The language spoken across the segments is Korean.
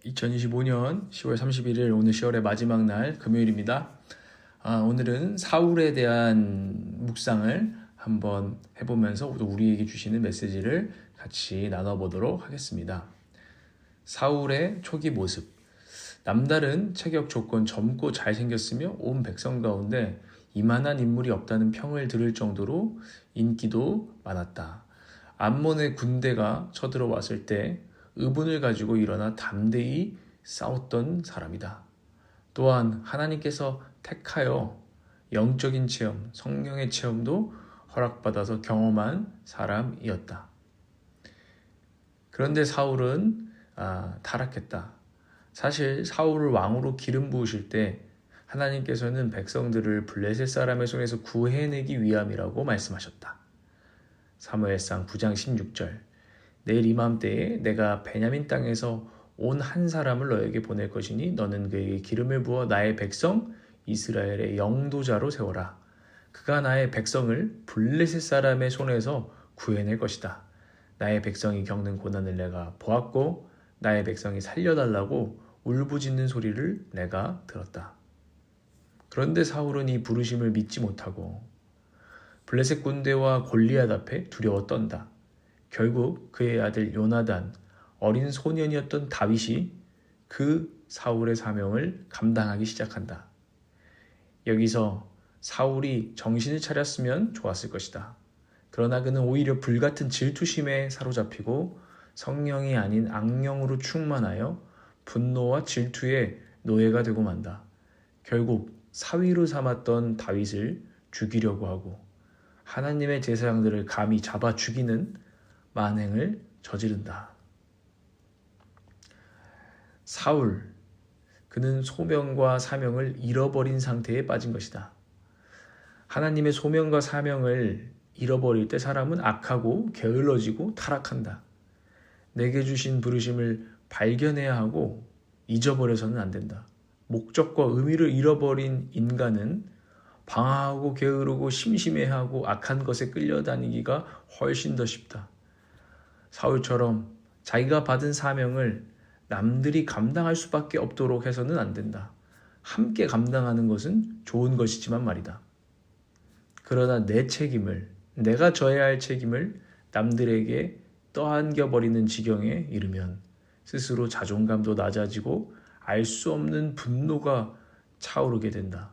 (2025년 10월 31일) 오늘 10월의 마지막 날 금요일입니다. 오늘은 사울에 대한 묵상을 한번 해보면서 우리에게 주시는 메시지를 같이 나눠보도록 하겠습니다. 사울의 초기 모습. 남다른 체격 조건, 젊고 잘생겼으며 온 백성 가운데 이만한 인물이 없다는 평을 들을 정도로 인기도 많았다. 암몬의 군대가 쳐들어왔을 때 의분을 가지고 일어나 담대히 싸웠던 사람이다. 또한 하나님께서 택하여 영적인 체험, 성령의 체험도 허락받아서 경험한 사람이었다. 그런데 사울은 타락했다. 사실 사울을 왕으로 기름 부으실 때 하나님께서는 백성들을 블레셋 사람의 손에서 구해내기 위함이라고 말씀하셨다. 사무엘상 9장 16절. 내일 이맘때에 내가 베냐민 땅에서 온 한 사람을 너에게 보낼 것이니 너는 그에게 기름을 부어 나의 백성 이스라엘의 영도자로 세워라. 그가 나의 백성을 블레셋 사람의 손에서 구해낼 것이다. 나의 백성이 겪는 고난을 내가 보았고 나의 백성이 살려달라고 울부짖는 소리를 내가 들었다. 그런데 사울은 이 부르심을 믿지 못하고 블레셋 군대와 골리앗 앞에 두려워 떤다. 결국 그의 아들 요나단, 어린 소년이었던 다윗이 그 사울의 사명을 감당하기 시작한다. 여기서 사울이 정신을 차렸으면 좋았을 것이다. 그러나 그는 오히려 불같은 질투심에 사로잡히고 성령이 아닌 악령으로 충만하여 분노와 질투의 노예가 되고 만다. 결국 사위로 삼았던 다윗을 죽이려고 하고 하나님의 제사장들을 감히 잡아 죽이는 만행을 저지른다. 사울, 그는 소명과 사명을 잃어버린 상태에 빠진 것이다. 하나님의 소명과 사명을 잃어버릴 때 사람은 악하고 게을러지고 타락한다. 내게 주신 부르심을 발견해야 하고 잊어버려서는 안 된다. 목적과 의미를 잃어버린 인간은 방황하고 게으르고 심심해하고 악한 것에 끌려다니기가 훨씬 더 쉽다. 사울처럼 자기가 받은 사명을 남들이 감당할 수밖에 없도록 해서는 안 된다. 함께 감당하는 것은 좋은 것이지만 말이다. 그러나 내 책임을, 내가 져야 할 책임을 남들에게 떠안겨버리는 지경에 이르면 스스로 자존감도 낮아지고 알 수 없는 분노가 차오르게 된다.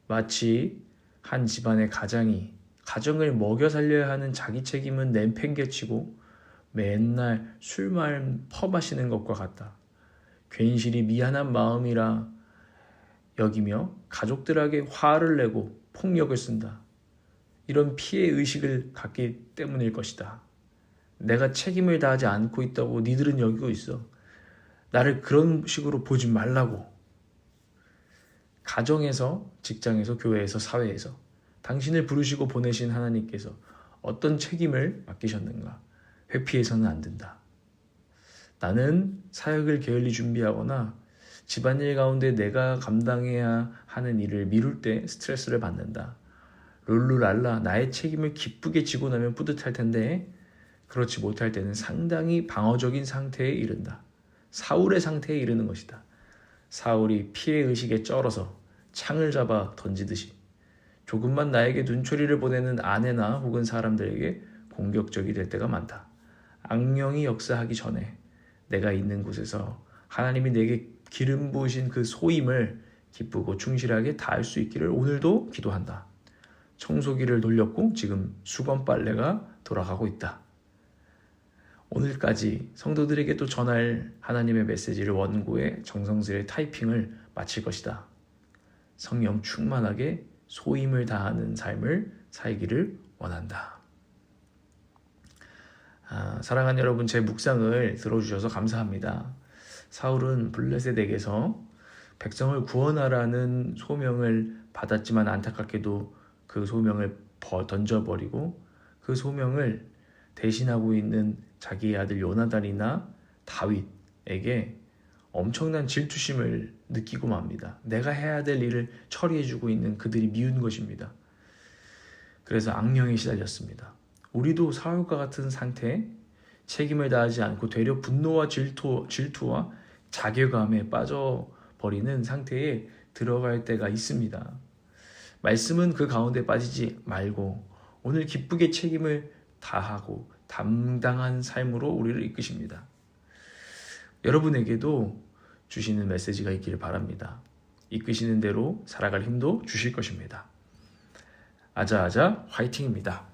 마치 한 집안의 가장이 가정을 먹여 살려야 하는 자기 책임은 내팽개치고 맨날 술만 퍼마시는 것과 같다. 괜시리 미안한 마음이라 여기며 가족들에게 화를 내고 폭력을 쓴다. 이런 피해의식을 갖기 때문일 것이다. 내가 책임을 다하지 않고 있다고 니들은 여기고 있어. 나를 그런 식으로 보지 말라고. 가정에서, 직장에서, 교회에서, 사회에서 당신을 부르시고 보내신 하나님께서 어떤 책임을 맡기셨는가? 회피해서는 안 된다. 나는 사역을 게을리 준비하거나 집안일 가운데 내가 감당해야 하는 일을 미룰 때 스트레스를 받는다. 룰루랄라 나의 책임을 기쁘게 지고 나면 뿌듯할 텐데 그렇지 못할 때는 상당히 방어적인 상태에 이른다. 사울의 상태에 이르는 것이다. 사울이 피해의식에 쩔어서 창을 잡아 던지듯이 조금만 나에게 눈초리를 보내는 아내나 혹은 사람들에게 공격적이 될 때가 많다. 악령이 역사하기 전에 내가 있는 곳에서 하나님이 내게 기름 부으신 그 소임을 기쁘고 충실하게 다할 수 있기를 오늘도 기도한다. 청소기를 돌렸고 지금 수건 빨래가 돌아가고 있다. 오늘까지 성도들에게 또 전할 하나님의 메시지를 원고에 정성스레 타이핑을 마칠 것이다. 성령 충만하게 소임을 다하는 삶을 살기를 원한다. 사랑하는 여러분, 제 묵상을 들어주셔서 감사합니다. 사울은 블레셋에게서 백성을 구원하라는 소명을 받았지만 안타깝게도 그 소명을 던져버리고 그 소명을 대신하고 있는 자기의 아들 요나단이나 다윗에게 엄청난 질투심을 느끼고 맙니다. 내가 해야 될 일을 처리해주고 있는 그들이 미운 것입니다. 그래서 악령에 시달렸습니다. 우리도 사울과 같은 상태에 책임을 다하지 않고 되려 분노와 질투와 자괴감에 빠져버리는 상태에 들어갈 때가 있습니다. 말씀은 그 가운데 빠지지 말고 오늘 기쁘게 책임을 다하고 담당한 삶으로 우리를 이끄십니다. 여러분에게도 주시는 메시지가 있기를 바랍니다. 이끄시는 대로 살아갈 힘도 주실 것입니다. 아자아자 화이팅입니다.